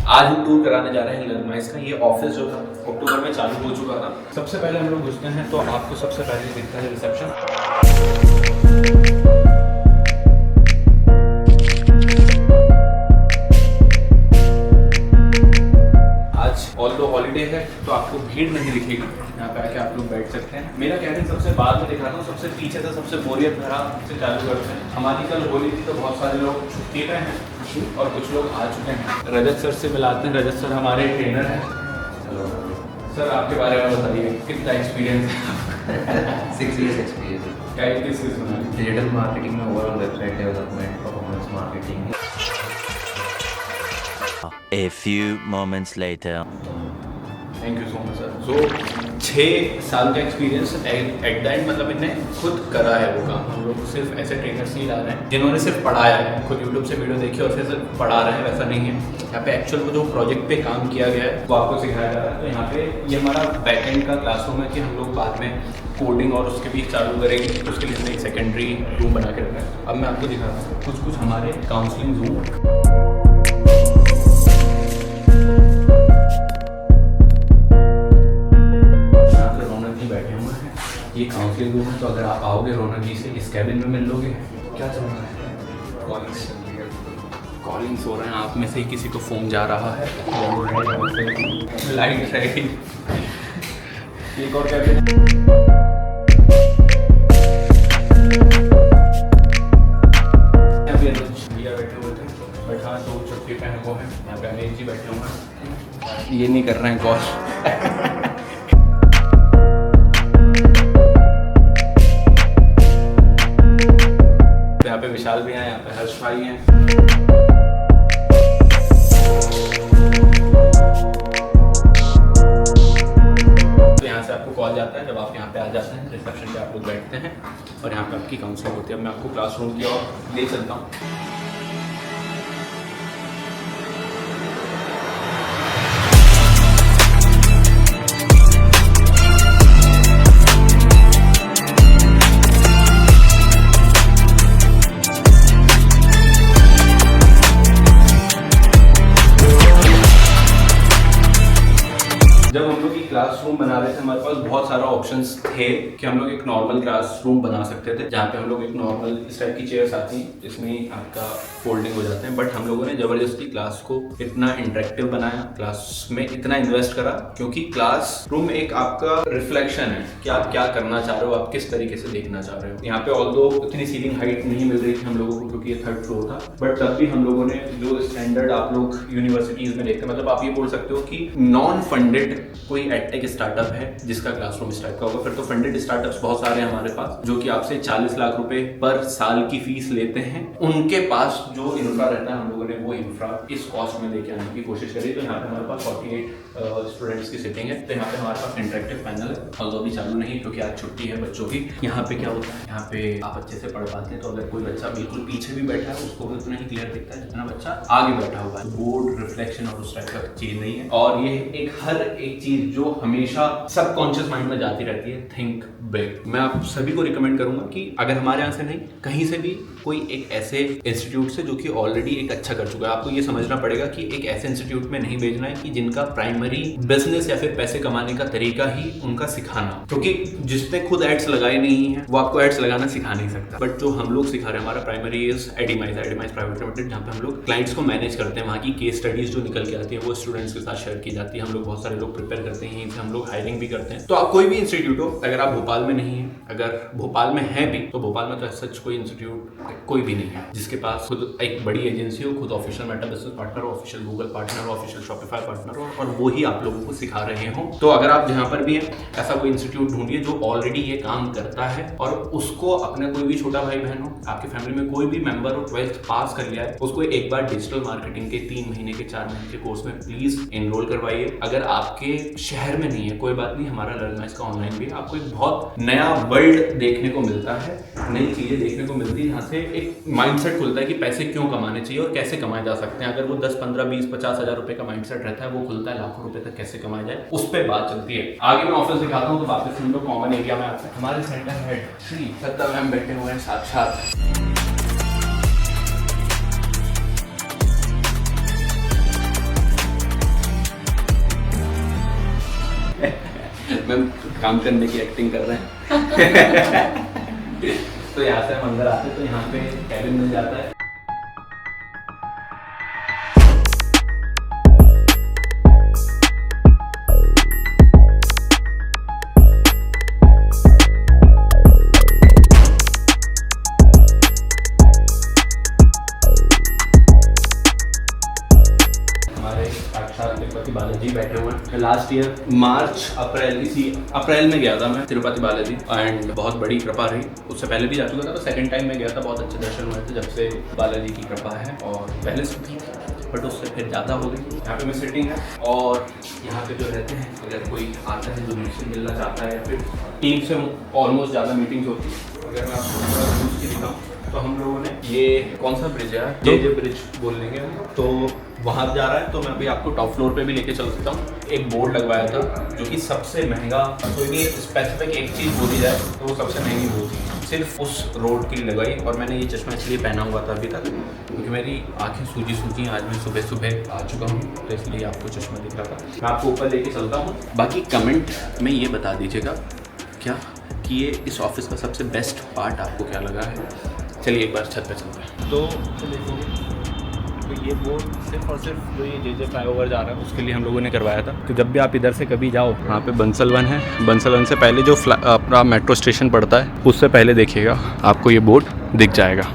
आज हम टूर कराने जा रहे हैं लर्माइस का। ये ऑफिस जो था अक्टूबर में चालू हो चुका था। सबसे पहले हम लोग घुसते हैं तो आपको सबसे पहले दिखता है रिसेप्शन। ऑल्दो हॉलीडे है तो आपको भीड़ नहीं दिखेगी, यहाँ पे आके आप लोग बैठ सकते हैं। मेरा कैबिन सबसे बाद में दिखाता हूँ, सबसे पीछे से सबसे बोरियत भरा से चालू करते हैं। हमारी कल होली थी तो बहुत सारे लोग छुट्टी पे हैं और कुछ लोग आ चुके हैं। रजत सर से मिलाते हैं। रजत सर हमारे ट्रेनर हैं। सर आपके बारे में बताइए, कितना एक्सपीरियंस है? 6 years experience. क्या किस चीज़ में? डिजिटल मार्केटिंग में, overall website development, performance marketing. A few moments later. Thank you so much sir. So 6 साल का एक्सपीरियंस एट द एंड, मतलब इन्हें खुद करा है वो काम। हम लोग सिर्फ ऐसे ट्रेनर्स नहीं ला रहे हैं जिन्होंने सिर्फ पढ़ाया है, खुद यूट्यूब से वीडियो देखी और फिर सिर्फ पढ़ा रहे हैं, वैसा नहीं है। यहाँ पे एक्चुअल वो जो प्रोजेक्ट पे काम किया गया है वो आपको सिखाया जा रहा है। तो यहाँ पे ये हमारा बैकएंड का क्लासरूम है कि हम लोग बाद में कोडिंग और उसके बीच चालू करेंगे। उसके लिए हमने एक सेकेंडरी रूम बना के रखा है। अब मैं आपको दिखाता हूँ कुछ हमारे काउंसलिंग रूम। ये काउंसलिंग रूम है, तो अगर आप आओगे रौनक जी से इस कैबिन में मिल लोगे। क्या चल रहा है? कॉलिंग्स हो रहे हैं। आप में से ही किसी को फोन जा रहा है, लाइट रहेगी। एक और कैबिन। भैया बैठे हुए थे, बट हाँ 2 छुट्टी पहने वो हैं। यहाँ पे अनिल जी बैठे हुए हैं, ये नहीं कर रहे हैं कॉल। यहाँ पे विशाल भी हैं, यहाँ पे हर्ष भाई हैं। तो यहाँ से आपको कॉल जाता है, जब आप यहाँ पे आ जाते हैं रिसेप्शन पे आप लोग बैठते हैं और यहाँ पे आपकी काउंसलिंग होती है। अब मैं आपको क्लासरूम की ओर ले चलता हूँ। जब हम लोग की क्लासरूम बना रहे थे हमारे पास बहुत सारा ऑप्शंस थे कि हम लोग एक नॉर्मल क्लासरूम बना सकते थे, जहाँ पे हम लोग एक नॉर्मल इस टाइप की चेयर्स आती हैं जिसमें आपका फोल्डिंग हो जाते हैं। बट हम लोगों ने जबरदस्ती क्लास को इतना इंटरेक्टिव बनाया, क्लास में इतना इन्वेस्ट करा, क्योंकि क्लासरूम एक आपका रिफ्लेक्शन है कि आप क्या करना चाह रहे हो, आप किस तरीके से देखना चाह रहे हो। यहाँ पे ऑल्दो इतनी सीलिंग हाइट नहीं मिल रही थी हम लोगों को, क्योंकि ये 3rd फ्लोर था, बट तब भी हम लोगों ने जो स्टैंडर्ड आप लोग यूनिवर्सिटीज में देखते हैं, मतलब आप ये बोल सकते हो कि नॉन फंडेड कोई एडटेक स्टार्टअप है जिसका क्लासरूम इस टाइप का होगा। फिर तो फंडेड स्टार्टअप्स बहुत सारे हैं हमारे पास, जो कि आपसे 40 लाख रुपए पर साल की फीस लेते हैं। उनके पास जो इंफ्रा रहता है, हम लोगों ने वो इंफ्रा इस कॉस्ट में लेके आने की कोशिश करी। तो यहाँ पे हमारे पास 48 स्टूडेंट्स की सिटिंग है। तो यहाँ पे हमारे पास इंटरेक्टिव पैनल है, और अभी चालू नहीं क्योंकि आज छुट्टी है बच्चों की। यहाँ पे क्या होता है, यहाँ पे आप अच्छे से पढ़ पाते हैं। तो अगर कोई बच्चा बिल्कुल पीछे भी बैठा है उसको भी उतना ही क्लियर दिखता है जितना बच्चा आगे बैठा हुआ है। बोर्ड रिफ्लेक्शन और उस टाइप का चीज नहीं है। और ये एक हर एक चीज जो हमेशा सबकॉन्शियस माइंड में जाती रहती है, थिंक बिग। मैं आप सभी को रिकमेंड करूंगा कि अगर हमारे यहाँ से नहीं, कहीं से भी कोई एक ऐसे इंस्टीट्यूट से जो कि ऑलरेडी एक अच्छा कर चुका है, आपको ये समझना पड़ेगा कि एक ऐसे इंस्टीट्यूट में नहीं भेजना है कि जिनका प्राइमरी बिजनेस या फिर पैसे कमाने का तरीका ही उनका सिखाना, क्योंकि जिसने खुद एड्स लगाए नहीं है वो आपको एड्स लगाना सिखा नहीं सकता। बट जो हम लोग सिखा रहे हैं, हमारा प्राइमरी इज एडिमाइज प्राइवेट लिमिटेड, जहाँ पे हम लोग क्लाइंट्स को मैनेज करते हैं। वहाँ की केस स्टडीज जो निकल के आती है वो स्टूडेंट्स के साथ शेयर की जाती है। हम लोग बहुत सारे लोग प्रिपेयर करते हैं, हम लोग हायरिंग भी करते हैं। तो आप कोई भी इंस्टीट्यूट हो, अगर आप भोपाल में नहीं है, अगर भोपाल में है भी, तो भोपाल में तो सच कोई इंस्टीट्यूट कोई भी नहीं है जिसके पास खुद एक बड़ी एजेंसी हो, खुद ऑफिशियल मेटा बिजनेस पार्टनर हो, ऑफिशियल गूगल पार्टनर हो, ऑफिशियल शॉपिफाई पार्टनर हो, और वो ही आप लोगों को सिखा रहे हो। तो अगर आप जहाँ पर भी हैं, ऐसा कोई इंस्टीट्यूट ढूंढिए जो ऑलरेडी ये काम करता है, और उसको अपने कोई भी छोटा भाई बहन हो, आपकी फैमिली में कोई भी मेंबर हो, 12th पास कर लिया है, उसको एक बार डिजिटल मार्केटिंग के 3 महीने के 4 महीने के कोर्स में प्लीज एनरोल करवाइए। अगर आपके शहर में नहीं है कोई बात नहीं, हमारा लर्नाइस का ऑनलाइन भी आपको एक बहुत नया वर्ल्ड देखने को मिलता है, नई चीजें देखने को मिलती है, यहाँ से एक माइंडसेट खुलता है कि पैसे क्यों कमाने चाहिए और कैसे कमाए जा सकते हैं। अगर वो 10, 15, 20, 50 हजार रुपए का माइंडसेट रहता है, वो खुलता है लाखों रुपए तक कैसे कमाया जाए, उस पर बात चलती है। आगे मैं ऑफिस दिखाता हूँ, तो वापस हम लोग कॉमन एरिया में आते हैं। हमारे सेंटर हेड श्री सत्ता मैम बैठे हुए हैं साक्षात। मैम काम करने की एक्टिंग कर रहे हैं। तो यहाँ से हम अंदर आते हैं तो यहाँ पे कैबिन मिल जाता है। तिरुपति बालाजी बैठे हुए हैं। लास्ट ईयर अप्रैल में गया था मैं तिरुपति बालाजी एंड बहुत बड़ी कृपा रही। उससे पहले भी जा चुका था, तो सेकंड टाइम में गया था, बहुत अच्छे दर्शन हुए थे। जब से बालाजी की कृपा है और पहले से थी बट उससे फिर ज़्यादा हो गई। यहाँ पे मैं सिटिंग है और यहाँ पे जो रहते हैं, अगर कोई आता है जो मुझसे मिलना चाहता है या फिर टीम से ऑलमोस्ट ज़्यादा मीटिंग्स होती है। अगर मैं आपको थोड़ा न्यूज़ की दिखाऊँ तो हम लोगों ने ये कौन सा ब्रिज है, जे ब्रिज बोल लेंगे, तो वहाँ जा रहा है। तो मैं अभी आपको टॉप फ्लोर पे भी लेके चल सकता हूँ। एक बोर्ड लगवाया था जो कि सबसे महंगा, कोई भी स्पेसिफिक एक चीज़ बोली जाए तो वो सबसे महंगी वो थी, सिर्फ उस रोड के लिए लगाई। और मैंने ये चश्मा इसलिए पहना हुआ था अभी तक क्योंकि मेरी आँखें सूजी आज मैं सुबह सुबह आ चुका हूँ, तो इसलिए आपको चश्मा दिख रहा था। मैं आपको ऊपर लेके चलता हूँ। बाकी कमेंट में ये बता दीजिएगा क्या कि ये इस ऑफिस का सबसे बेस्ट पार्ट आपको क्या लगा है। चलिए एक बार छत पे चलते हैं। तो देखोगे तो ये बोर्ड सिर्फ और सिर्फ जो ये जे फ्लाईओवर जा रहा है उसके लिए हम लोगों ने करवाया था। तो जब भी आप इधर से कभी जाओ, यहाँ पे बंसल वन है, बंसल वन से पहले जो अपना मेट्रो स्टेशन पड़ता है उससे पहले देखिएगा आपको ये बोर्ड दिख जाएगा।